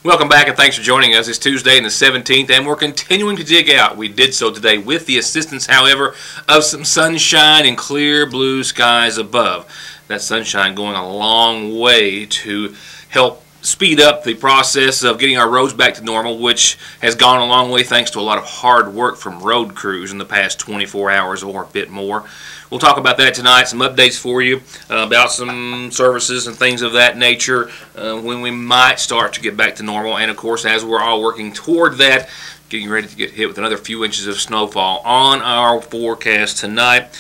Welcome back and thanks for joining us. It's Tuesday and the 17th and we're continuing to dig out. We did so today with the assistance, however, of some sunshine and clear blue skies above. That sunshine going a long way to help speed up the process of getting our roads back to normal, which has gone a long way thanks to a lot of hard work from road crews in the past 24 hours or a bit more. We'll talk about that tonight, some updates for you about some services and things of that nature when we might start to get back to normal. And of course, as we're all working toward that, getting ready to get hit with another few inches of snowfall on our forecast tonight.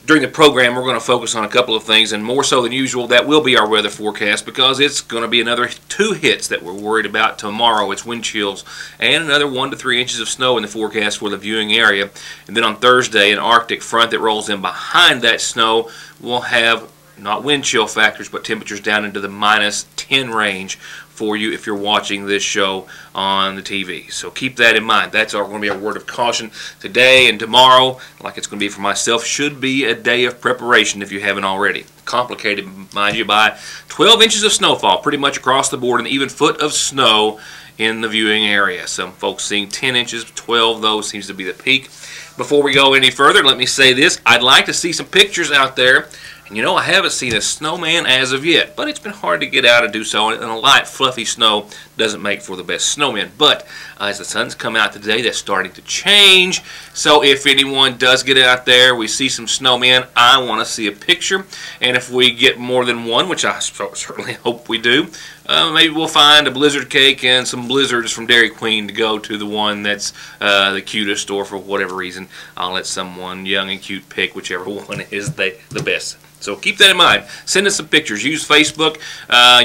During the program, we're going to focus on a couple of things, and more so than usual, that will be our weather forecast, because it's going to be another 2 hits that we're worried about tomorrow. It's wind chills and another 1 to 3 inches of snow in the forecast for the viewing area. And then on Thursday, an Arctic front that rolls in behind that snow will have not wind chill factors, but temperatures down into the -10 range for you if you're watching this show on the TV. So keep that in mind. That's going to be our word of caution today, and tomorrow, like it's going to be for myself, should be a day of preparation if you haven't already. Complicated, mind you, by 12 inches of snowfall pretty much across the board, and even foot of snow in the viewing area. Some folks seeing 10 inches, 12 though seems to be the peak. Before we go any further, let me say this. I'd like to see some pictures out there. And you know, I haven't seen a snowman as of yet, but it's been hard to get out and do so, and a light, fluffy snow doesn't make for the best snowman. But as the sun's come out today, that's starting to change. So if anyone does get out there, we see some snowmen, I want to see a picture. And if we get more than one, which I certainly hope we do, maybe we'll find a blizzard cake and some blizzards from Dairy Queen to go to the one that's the cutest, or for whatever reason, I'll let someone young and cute pick whichever one is the best. So keep that in mind. Send us some pictures. Use Facebook.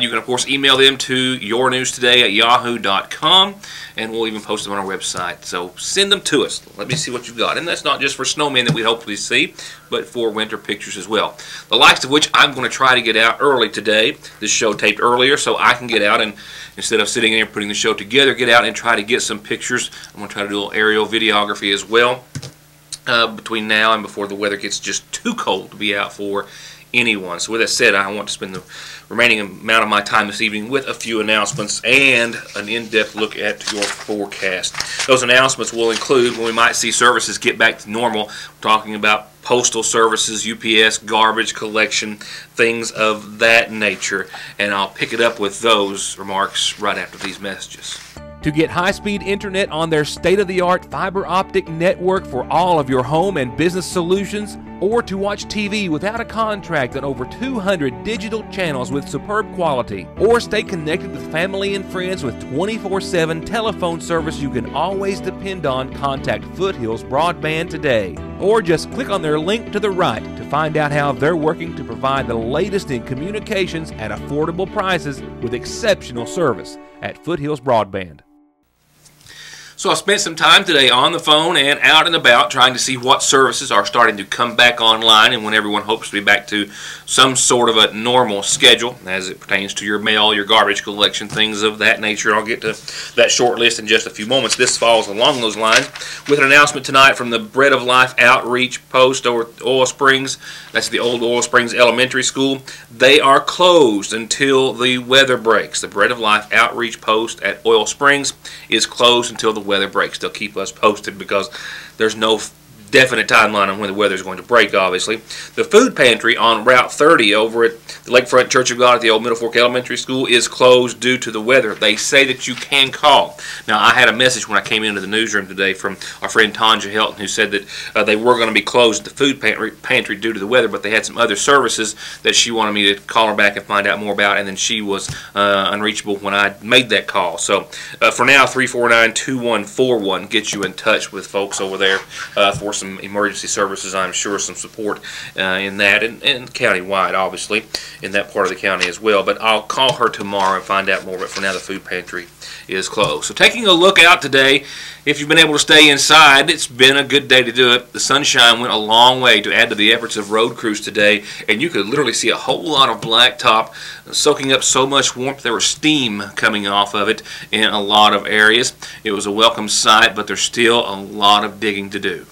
You can, of course, email them to yournewstoday@yahoo.com, and we'll even post them on our website. So send them to us. Let me see what you've got. And that's not just for snowmen that we hopefully see, but for winter pictures as well. The likes of which I'm going to try to get out early today. This show taped earlier, so I can get out and, instead of sitting here putting the show together, get out and try to get some pictures. I'm going to try to do a little aerial videography as well. Between now and before the weather gets just too cold to be out for anyone. So with that said, I want to spend the remaining amount of my time this evening with a few announcements and an in-depth look at your forecast. Those announcements will include when we might see services get back to normal. We're talking about postal services, UPS, garbage collection, things of that nature. And I'll pick it up with those remarks right after these messages. To get high-speed internet on their state-of-the-art fiber optic network for all of your home and business solutions, or to watch TV without a contract on over 200 digital channels with superb quality, or stay connected with family and friends with 24/7 telephone service you can always depend on, contact Foothills Broadband today. Or just click on their link to the right to find out how they're working to provide the latest in communications at affordable prices with exceptional service at Foothills Broadband. So I spent some time today on the phone and out and about trying to see what services are starting to come back online, and when everyone hopes to be back to some sort of a normal schedule as it pertains to your mail, your garbage collection, things of that nature. I'll get to that short list in just a few moments. This falls along those lines with an announcement tonight from the Bread of Life Outreach Post over Oil Springs. That's the old Oil Springs Elementary School. They are closed until the weather breaks. The Bread of Life Outreach Post at Oil Springs is closed until the weather breaks. They'll keep us posted because there's no definite timeline on when the weather is going to break, obviously. The food pantry on Route 30 over at the Lakefront Church of God at the old Middle Fork Elementary School is closed due to the weather. They say that you can call. Now, I had a message when I came into the newsroom today from our friend Tanja Helton, who said that they were going to be closed at the food pantry due to the weather, but they had some other services that she wanted me to call her back and find out more about, and then she was unreachable when I made that call. So for now, 349-2141 gets you in touch with folks over there for some emergency services, I'm sure, some support in that, and county-wide, obviously, in that part of the county as well. But I'll call her tomorrow and find out more, but for now the food pantry is closed. So taking a look out today, if you've been able to stay inside, it's been a good day to do it. The sunshine went a long way to add to the efforts of road crews today, and you could literally see a whole lot of blacktop soaking up so much warmth there was steam coming off of it in a lot of areas. It was a welcome sight, but there's still a lot of digging to do.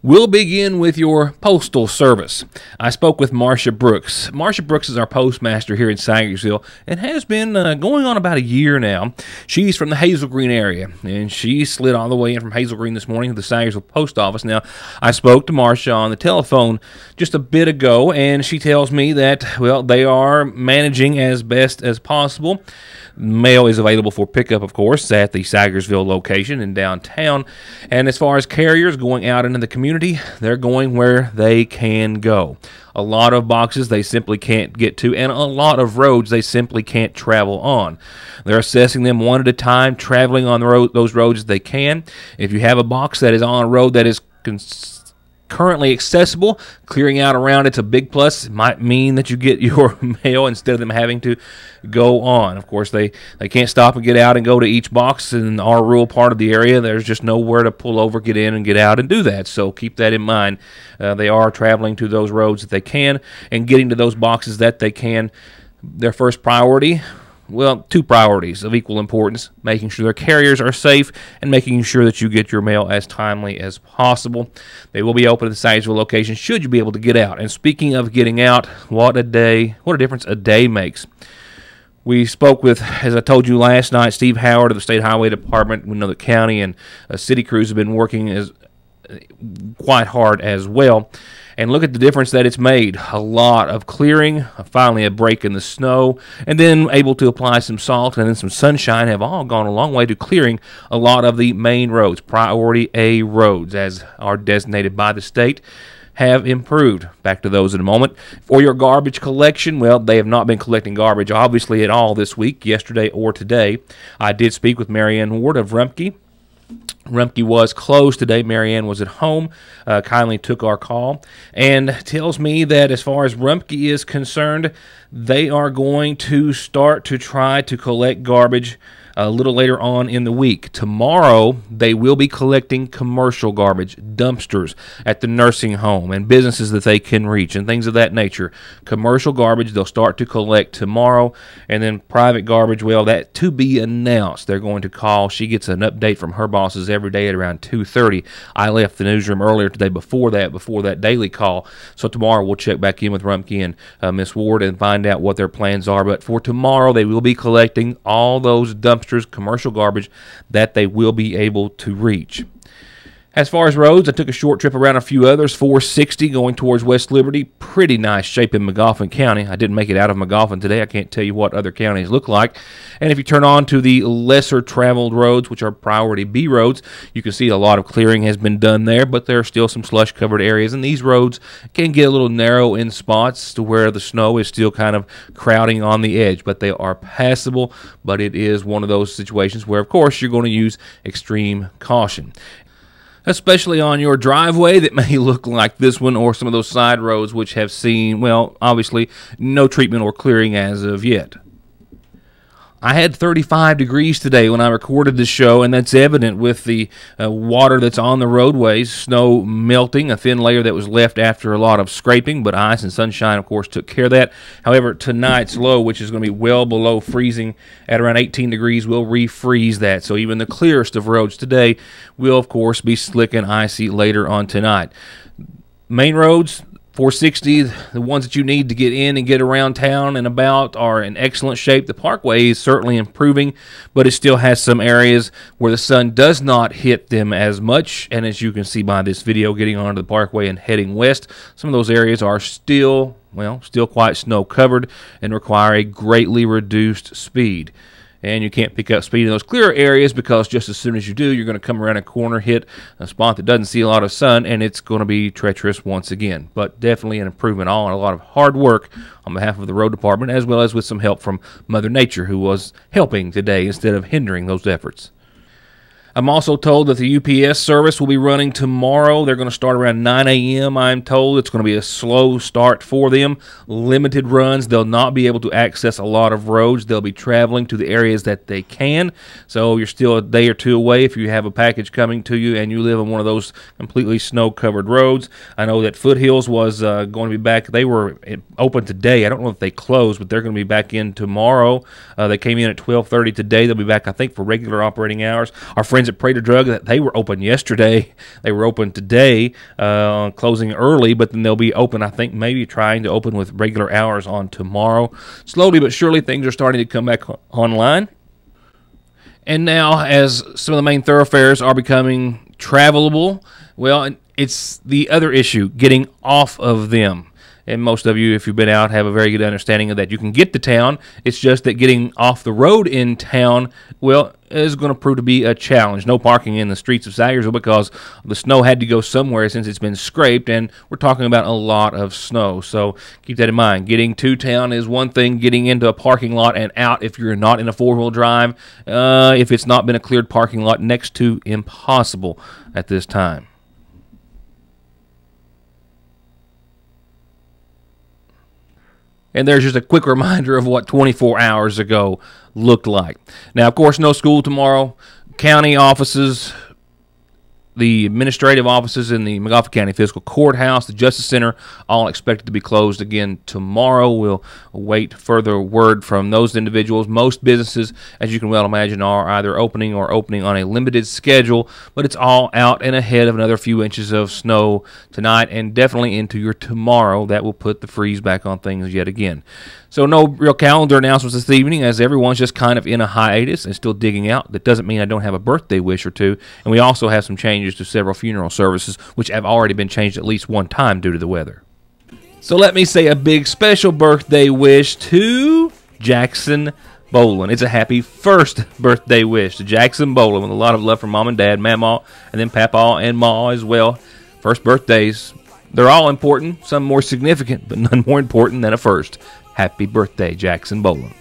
We'll begin with your postal service. I spoke with Marcia Brooks. Marcia Brooks is our postmaster here in Sagersville and has been going on about a year now. She's from the Hazel Green area, and she slid all the way in from Hazel Green this morning to the Sagersville post office. Now, I spoke to Marcia on the telephone just a bit ago, and she tells me that, well, they are managing as best as possible. Mail is available for pickup, of course, at the Sagersville location in downtown. And as far as carriers going out into the community, they're going where they can go. A lot of boxes they simply can't get to, and a lot of roads they simply can't travel on. They're assessing them one at a time, traveling on the those roads as they can. If you have a box that is on a road that is currently accessible, clearing out around it's a big plus. It might mean that you get your mail instead of them having to go on. Of course, they can't stop and get out and go to each box in our rural part of the area. There's just nowhere to pull over, get in, and get out and do that. So keep that in mind. They are traveling to those roads that they can and getting to those boxes that they can. Their first priority, well, two priorities of equal importance: making sure their carriers are safe and making sure that you get your mail as timely as possible. They will be open at the Sagersville location should you be able to get out. And speaking of getting out, what a difference a day makes. We spoke with, as I told you last night, Steve Howard of the State Highway Department. We know the county and city crews have been working quite hard as well. And look at the difference that it's made. A lot of clearing, finally a break in the snow, and then able to apply some salt and then some sunshine have all gone a long way to clearing a lot of the main roads. Priority A roads, as are designated by the state, have improved. Back to those in a moment. For your garbage collection, well, they have not been collecting garbage, obviously, at all this week, yesterday or today. I did speak with Marianne Ward of Rumpke. Rumpke was closed today. Marianne was at home, kindly took our call, and tells me that as far as Rumpke is concerned, they are going to start to try to collect garbage a little later on in the week. Tomorrow, they will be collecting commercial garbage, dumpsters at the nursing home and businesses that they can reach and things of that nature. Commercial garbage, they'll start to collect tomorrow. And then private garbage, well, that to be announced. They're going to call. She gets an update from her bosses every day at around 2:30. I left the newsroom earlier today before that daily call. So tomorrow we'll check back in with Rumpke and Miss Ward and find out what their plans are. But for tomorrow, they will be collecting all those dumpsters, commercial garbage that they will be able to reach. As far as roads, I took a short trip around a few others. 460 going towards West Liberty. Pretty nice shape in McGoffin County. I didn't make it out of McGoffin today. I can't tell you what other counties look like. And if you turn on to the lesser traveled roads, which are priority B roads, you can see a lot of clearing has been done there, but there are still some slush covered areas. And these roads can get a little narrow in spots to where the snow is still kind of crowding on the edge. But they are passable, but it is one of those situations where, of course, you're going to use extreme caution, especially on your driveway that may look like this one or some of those side roads which have seen, well, obviously no treatment or clearing as of yet. I had 35 degrees today when I recorded this show, and that's evident with the water that's on the roadways, snow melting, a thin layer that was left after a lot of scraping, but ice and sunshine, of course, took care of that. However, tonight's low, which is going to be well below freezing at around 18 degrees, will refreeze that. So even the clearest of roads today will, of course, be slick and icy later on tonight. Main roads, 460, the ones that you need to get in and get around town and about, are in excellent shape. The Parkway is certainly improving, but it still has some areas where the sun does not hit them as much. And as you can see by this video, getting onto the Parkway and heading west, some of those areas are still quite snow covered and require a greatly reduced speed. And you can't pick up speed in those clearer areas because just as soon as you do, you're going to come around a corner, hit a spot that doesn't see a lot of sun, and it's going to be treacherous once again. But definitely an improvement, all and a lot of hard work on behalf of the road department, as well as with some help from Mother Nature, who was helping today instead of hindering those efforts. I'm also told that the UPS service will be running tomorrow. They're going to start around 9 a.m., I'm told. It's going to be a slow start for them. Limited runs. They'll not be able to access a lot of roads. They'll be traveling to the areas that they can. So you're still a day or two away if you have a package coming to you and you live on one of those completely snow-covered roads. I know that Foothills was going to be back. They were open today. I don't know if they closed, but they're going to be back in tomorrow. They came in at 12:30 today. They'll be back, I think, for regular operating hours. Our friends friends at Prater Drug, that they were open yesterday. They were open today, closing early, but then they'll be open, I think, maybe trying to open with regular hours on tomorrow. Slowly but surely, things are starting to come back online. And now, as some of the main thoroughfares are becoming travelable, well, it's the other issue, getting off of them. And most of you, if you've been out, have a very good understanding of that. You can get to town. It's just that getting off the road in town, well, is going to prove to be a challenge. No parking in the streets of Sagersville because the snow had to go somewhere since it's been scraped, and we're talking about a lot of snow. So keep that in mind. Getting to town is one thing. Getting into a parking lot and out, if you're not in a four-wheel drive, if it's not been a cleared parking lot, next to impossible at this time. And there's just a quick reminder of what 24 hours ago looked like. Now, of course, no school tomorrow. County offices, the administrative offices in the Montgomery County Fiscal Courthouse, the Justice Center, all expected to be closed again tomorrow. We'll await further word from those individuals. Most businesses, as you can well imagine, are either opening or opening on a limited schedule, but it's all out and ahead of another few inches of snow tonight and definitely into your tomorrow. That will put the freeze back on things yet again. So no real calendar announcements this evening, as everyone's just kind of in a hiatus and still digging out. That doesn't mean I don't have a birthday wish or two. And we also have some changes to several funeral services, which have already been changed at least one time due to the weather. So let me say a big special birthday wish to Jackson Bolin. It's a happy first birthday wish to Jackson Bolin, with a lot of love from Mom and Dad, Mama, and then Papa and Ma as well. First birthdays, they're all important, some more significant, but none more important than a first. Happy birthday, Jackson Bolin.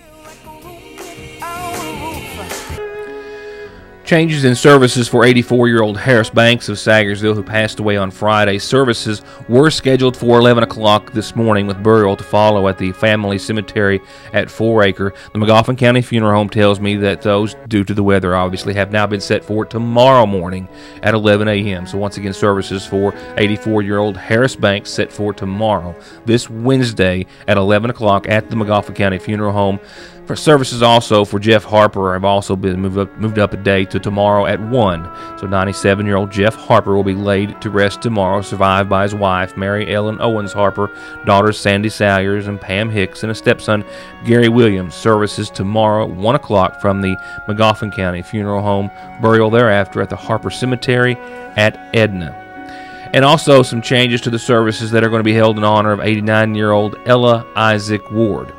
Changes in services for 84-year-old Harris Banks of Sagersville, who passed away on Friday. Services were scheduled for 11 o'clock this morning, with burial to follow at the family cemetery at 4 Acre. The Montgomery County Funeral Home tells me that those, due to the weather, obviously have now been set for tomorrow morning at 11 a.m. So once again, services for 84-year-old Harris Banks set for tomorrow, this Wednesday at 11 o'clock at the Montgomery County Funeral Home. For services also for Jeff Harper have also been moved up a day to tomorrow at 1. So 97-year-old Jeff Harper will be laid to rest tomorrow, survived by his wife, Mary Ellen Owens Harper, daughters Sandy Salyers and Pam Hicks, and a stepson, Gary Williams. Services tomorrow at 1 o'clock from the Montgomery County Funeral Home. Burial thereafter at the Harper Cemetery at Edna. And also some changes to the services that are going to be held in honor of 89-year-old Ella Isaac Ward.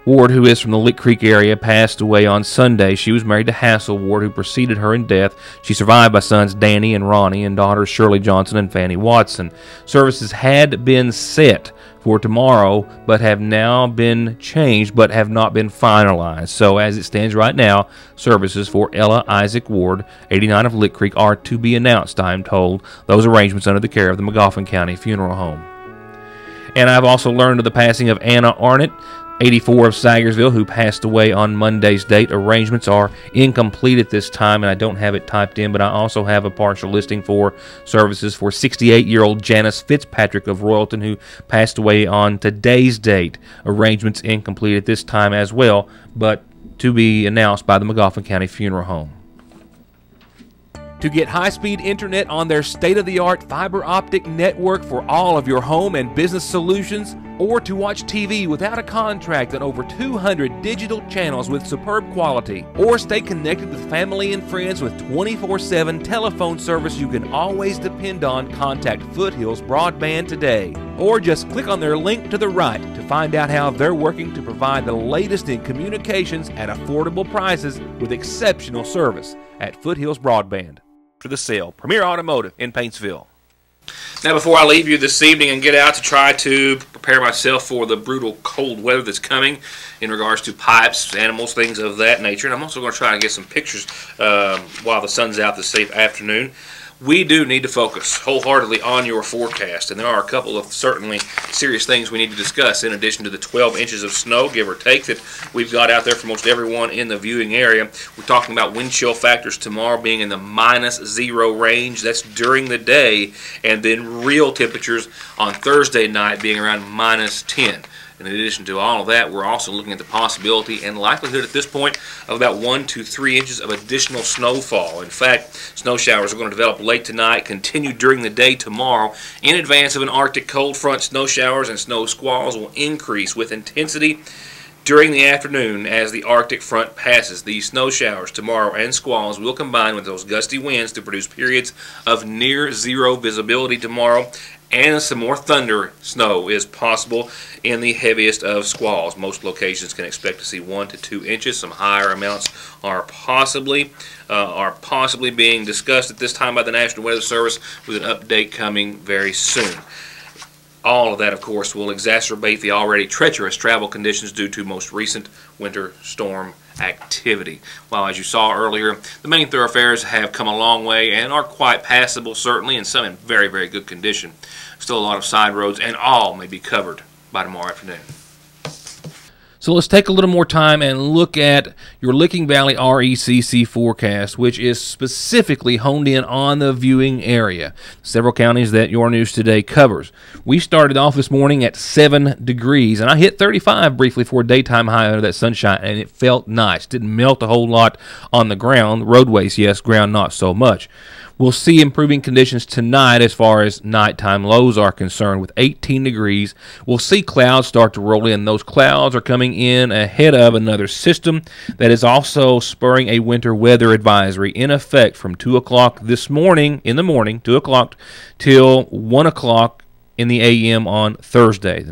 Ward, who is from the Lick Creek area, passed away on Sunday. She was married to Hassel Ward, who preceded her in death. She survived by sons Danny and Ronnie and daughters Shirley Johnson and Fanny Watson. Services had been set for tomorrow, but have now been changed, but have not been finalized. So as it stands right now, services for Ella Isaac Ward, 89 of Lick Creek, are to be announced, I am told. Those arrangements under the care of the Montgomery County Funeral Home. And I've also learned of the passing of Anna Arnott, 84 of Sagersville, who passed away on Monday's date. Arrangements are incomplete at this time, and I don't have it typed in, but I also have a partial listing for services for 68-year-old Janice Fitzpatrick of Royalton, who passed away on today's date. Arrangements incomplete at this time as well, but to be announced by the Montgomery County Funeral Home. To get high-speed internet on their state-of-the-art fiber optic network for all of your home and business solutions, or to watch TV without a contract on over 200 digital channels with superb quality, or stay connected with family and friends with 24/7 telephone service you can always depend on, contact Foothills Broadband today. Or just click on their link to the right to find out how they're working to provide the latest in communications at affordable prices with exceptional service at Foothills Broadband. For the sale, Premier Automotive in Paintsville. Now, before I leave you this evening and get out to try to prepare myself for the brutal cold weather that's coming in regards to pipes, animals, things of that nature, and I'm also going to try to get some pictures while the sun's out this afternoon, we do need to focus wholeheartedly on your forecast, and there are a couple of certainly serious things we need to discuss in addition to the 12 inches of snow, give or take, that we've got out there for most everyone in the viewing area. We're talking about wind chill factors tomorrow being in the -0 range. That's during the day, and then real temperatures on Thursday night being around -10. In addition to all of that, we're also looking at the possibility and likelihood at this point of about 1 to 3 inches of additional snowfall. In fact, snow showers are going to develop late tonight, continue during the day tomorrow. In advance of an Arctic cold front, snow showers and snow squalls will increase with intensity during the afternoon as the Arctic front passes. These snow showers tomorrow and squalls will combine with those gusty winds to produce periods of near zero visibility tomorrow, and some more thunder snow is possible in the heaviest of squalls. Most locations can expect to see 1 to 2 inches. Some higher amounts are possibly being discussed at this time by the National Weather Service, with an update coming very soon. All of that, of course, will exacerbate the already treacherous travel conditions due to most recent winter storm activity. While, as you saw earlier, the main thoroughfares have come a long way and are quite passable, certainly, and some in very, very good condition. Still a lot of side roads, and all may be covered by tomorrow afternoon. So let's take a little more time and look at your Licking Valley RECC forecast, which is specifically honed in on the viewing area. Several counties that your news today covers. We started off this morning at 7 degrees, and I hit 35 briefly for a daytime high under that sunshine, and it felt nice. Didn't melt a whole lot on the ground. Roadways, yes, ground not so much. We'll see improving conditions tonight as far as nighttime lows are concerned with 18 degrees. We'll see clouds start to roll in. Those clouds are coming in ahead of another system that is also spurring a winter weather advisory in effect from 2 o'clock this morning, 2 o'clock, till 1 o'clock in the a.m. on Thursday.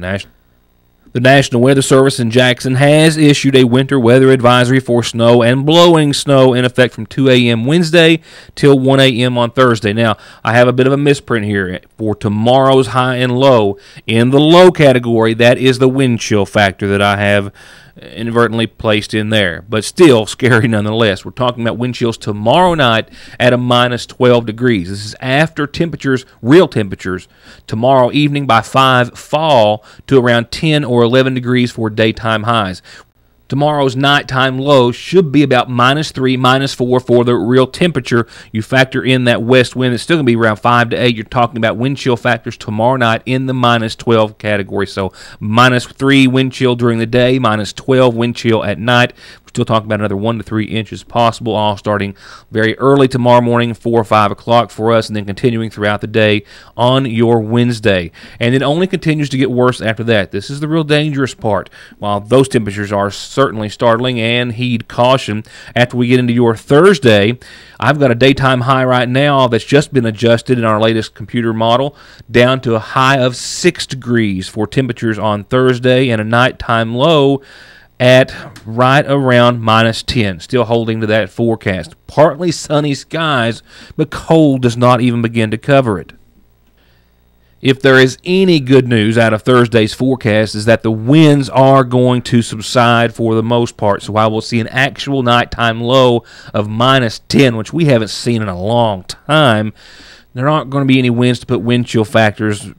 The National Weather Service in Jackson has issued a winter weather advisory for snow and blowing snow in effect from 2 a.m. Wednesday till 1 a.m. on Thursday. Now, I have a bit of a misprint here. For tomorrow's high and low, in the low category, that is the wind chill factor that I have inadvertently placed in there, but still scary nonetheless. We're talking about wind chills tomorrow night at a minus 12 degrees. This is after temperatures, real temperatures, tomorrow evening by 5 fall to around 10 or 11 degrees for daytime highs. Tomorrow's nighttime low should be about minus 3, minus 4 for the real temperature. You factor in that west wind, it's still going to be around 5 to 8. You're talking about wind chill factors tomorrow night in the minus 12 category. So minus 3 wind chill during the day, minus 12 wind chill at night. We're still talking about another 1 to 3 inches possible, all starting very early tomorrow morning, 4 or 5 o'clock for us, and then continuing throughout the day on your Wednesday. And it only continues to get worse after that. This is the real dangerous part. While those temperatures are certainly startling, and heed caution, after we get into your Thursday, I've got a daytime high right now that's just been adjusted in our latest computer model down to a high of 6 degrees for temperatures on Thursday, and a nighttime low at right around minus 10, still holding to that forecast. Partly sunny skies, but cold does not even begin to cover it. If there is any good news out of Thursday's forecast, is that the winds are going to subside for the most part. So while we'll see an actual nighttime low of minus 10, which we haven't seen in a long time, there aren't going to be any winds to put wind chill factors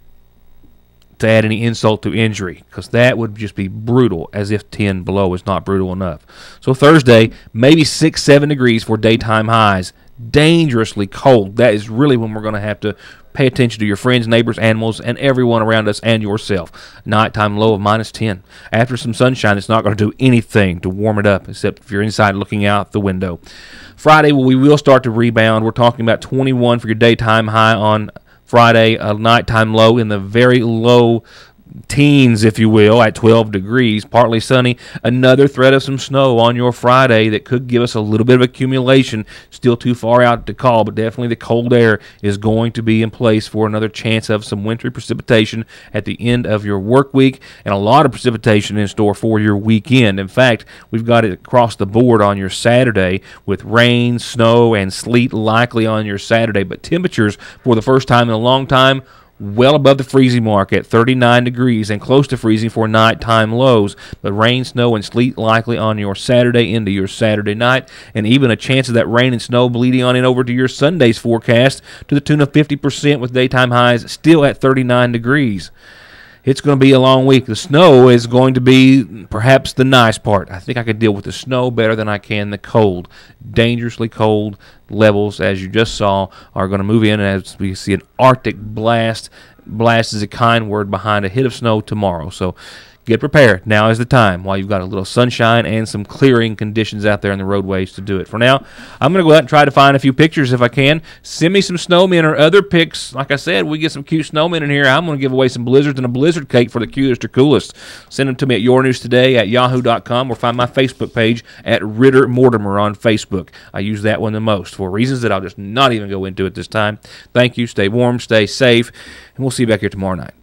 to add any insult to injury, because that would just be brutal, as if 10 below is not brutal enough. So Thursday, maybe 6, 7 degrees for daytime highs. Dangerously cold. That is really when we're going to have to pay attention to your friends, neighbors, animals, and everyone around us and yourself. Nighttime low of minus 10. After some sunshine, it's not going to do anything to warm it up, except if you're inside looking out the window. Friday, we will start to rebound. We're talking about 21 for your daytime high on Friday, a nighttime low in the very low teens, if you will, at 12 degrees, partly sunny. Another threat of some snow on your Friday that could give us a little bit of accumulation. Still too far out to call, but definitely the cold air is going to be in place for another chance of some wintry precipitation at the end of your work week, and a lot of precipitation in store for your weekend. In fact, we've got it across the board on your Saturday with rain, snow, and sleet likely on your Saturday, but temperatures for the first time in a long time well above the freezing mark at 39 degrees and close to freezing for nighttime lows. But rain, snow, and sleet likely on your Saturday into your Saturday night, and even a chance of that rain and snow bleeding on in over to your Sunday's forecast to the tune of 50% with daytime highs still at 39 degrees. It's going to be a long week. The snow is going to be perhaps the nice part. I think I could deal with the snow better than I can the cold. Dangerously cold levels, as you just saw, are going to move in as we see an Arctic blast. Blast is a kind word behind a hit of snow tomorrow. So get prepared. Now is the time while you've got a little sunshine and some clearing conditions out there on the roadways to do it. For now, I'm going to go out and try to find a few pictures if I can. Send me some snowmen or other pics. Like I said, we get some cute snowmen in here. I'm going to give away some blizzards and a blizzard cake for the cutest or coolest. Send them to me at yournewstoday@yahoo.com or find my Facebook page at Ritter Mortimer on Facebook. I use that one the most for reasons that I'll just not even go into at this time. Thank you. Stay warm, stay safe, and we'll see you back here tomorrow night.